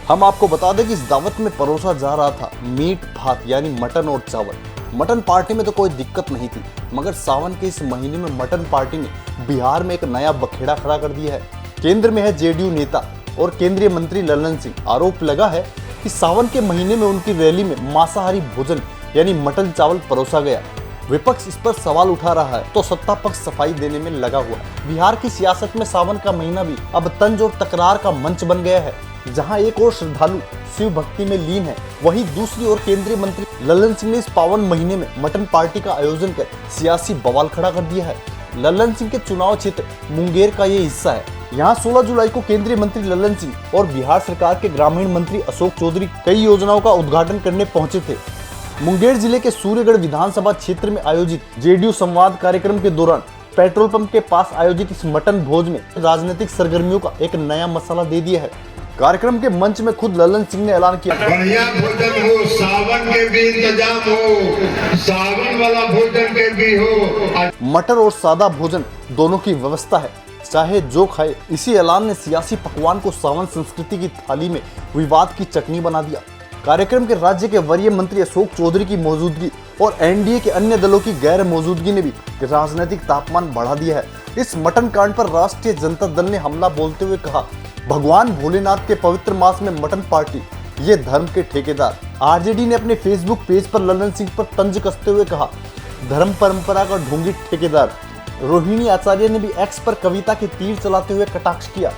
हम आपको बता दें कि इस दावत में परोसा जा रहा था मीट भात यानी मटन और चावल। मटन पार्टी में तो कोई दिक्कत नहीं थी, मगर सावन के इस महीने में मटन पार्टी ने बिहार में एक नया बखेड़ा खड़ा कर दिया है। केंद्र में है जेडीयू नेता और केंद्रीय मंत्री लल्लन सिंह। आरोप लगा है कि सावन के महीने में उनकी रैली में मांसाहारी भोजन यानी मटन चावल परोसा गया। विपक्ष इस पर सवाल उठा रहा है तो सत्ता पक्ष सफाई देने में लगा हुआ है। बिहार की सियासत में सावन का महीना भी अब तंज और तकरार का मंच बन गया है। जहां एक और श्रद्धालु शिव भक्ति में लीन है, वहीं दूसरी ओर केंद्रीय मंत्री लल्लन सिंह ने इस पावन महीने में मटन पार्टी का आयोजन कर सियासी बवाल खड़ा कर दिया है। लल्लन सिंह के चुनाव क्षेत्र मुंगेर का ये हिस्सा है। यहाँ 16 जुलाई को केंद्रीय मंत्री लल्लन सिंह और बिहार सरकार के ग्रामीण मंत्री अशोक चौधरी कई योजनाओं का उद्घाटन करने पहुंचे थे। मुंगेर जिले के सूर्यगढ़ विधानसभा क्षेत्र में आयोजित जेडीयू संवाद कार्यक्रम के दौरान पेट्रोल पंप के पास आयोजित इस मटन भोज में राजनीतिक सरगर्मियों का एक नया मसाला दे दिया है। कार्यक्रम के मंच में खुद लल्लन सिंह ने ऐलान किया, बढ़िया भोजन हो, सावन के भी इंतजाम हो, सावन वाला भोजन के भी हो। मटर और सादा भोजन दोनों की व्यवस्था है, चाहे जो खाए। इसी ऐलान ने सियासी पकवान को सावन संस्कृति की थाली में विवाद की चटनी बना दिया। कार्यक्रम के राज्य के वरीय मंत्री अशोक चौधरी की मौजूदगी और एनडीए के अन्य दलों की गैर मौजूदगी ने भी राजनीतिक तापमान बढ़ा दिया है। इस मटन कांड पर राष्ट्रीय जनता दल ने हमला बोलते हुए कहा, भगवान भोलेनाथ के पवित्र मास में मटन पार्टी, ये धर्म के ठेकेदार। आरजेडी ने अपने फेसबुक पेज पर लल्लन सिंह पर तंज कसते हुए कहा, धर्म परंपरा का ढोंगी ठेकेदार। रोहिणी आचार्य ने भी एक्स पर कविता के तीर चलाते हुए कटाक्ष किया,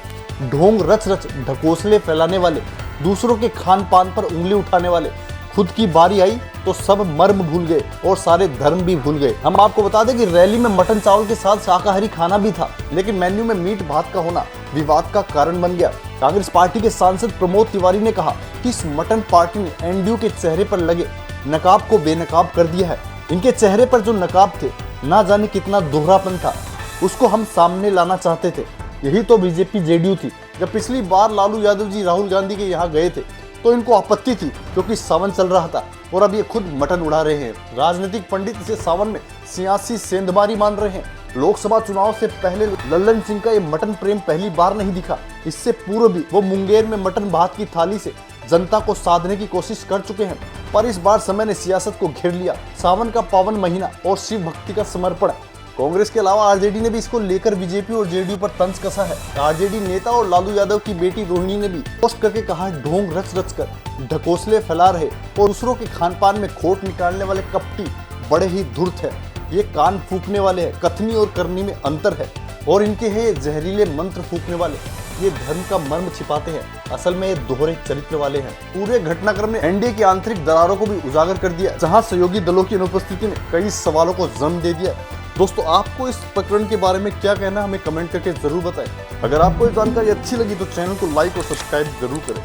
ढोंग रच रच ढकोसले फैलाने वाले, दूसरों के खान पान पर उंगली उठाने वाले। खुद की बारी आई तो सब मर्म भूल गए और सारे धर्म भी भूल गए। हम आपको बता दें कि रैली में मटन चावल के साथ शाकाहारी खाना भी था, लेकिन मेन्यू में मीट भात का होना विवाद का कारण बन गया। कांग्रेस पार्टी के सांसद प्रमोद तिवारी ने कहा कि इस मटन पार्टी ने एनडीयू के चेहरे पर लगे नकाब को बेनकाब कर दिया है। इनके चेहरे पर जो नकाब थे, ना जाने कितना दोहरापन था, उसको हम सामने लाना चाहते थे। यही तो बीजेपी जेडीयू थी। जब पिछली बार लालू यादव जी राहुल गांधी के यहाँ गए थे तो इनको आपत्ति थी, क्योंकि सावन चल रहा था और अब ये खुद मटन उड़ा रहे हैं। राजनीतिक पंडित इसे सावन में सियासी सेंधमारी मान रहे हैं। लोकसभा चुनाव से पहले लल्लन सिंह का ये मटन प्रेम पहली बार नहीं दिखा। इससे पूर्व भी वो मुंगेर में मटन भात की थाली से जनता को साधने की कोशिश कर चुके हैं, पर इस बार समय ने सियासत को घेर लिया। सावन का पावन महीना और शिव भक्ति का समर्पण। कांग्रेस के अलावा आरजेडी ने भी इसको लेकर बीजेपी और जेडीयू पर तंज कसा है। आरजेडी नेता और लालू यादव की बेटी रोहिणी ने भी पोस्ट करके कहा, ढोंग रच रच कर ढकोसले फैला रहे और दूसरों के खान पान में खोट निकालने वाले कपटी बड़े ही धूर्त है। ये कान फूकने वाले हैं, कथनी और करनी में अंतर है, और इनके हैं ये जहरीले मंत्र फूकने वाले। ये धर्म का मर्म छिपाते हैं, असल में ये दोहरे चरित्र वाले हैं। पूरे घटनाक्रम ने एनडीए की आंतरिक दरारों को भी उजागर कर दिया, जहां सहयोगी दलों की अनुपस्थिति में कई सवालों को जन्म दे दिया। दोस्तों, आपको इस प्रकरण के बारे में क्या कहना है, हमें कमेंट करके जरूर बताएं। अगर आपको ये जानकारी अच्छी लगी तो चैनल को लाइक और सब्सक्राइब जरूर करें।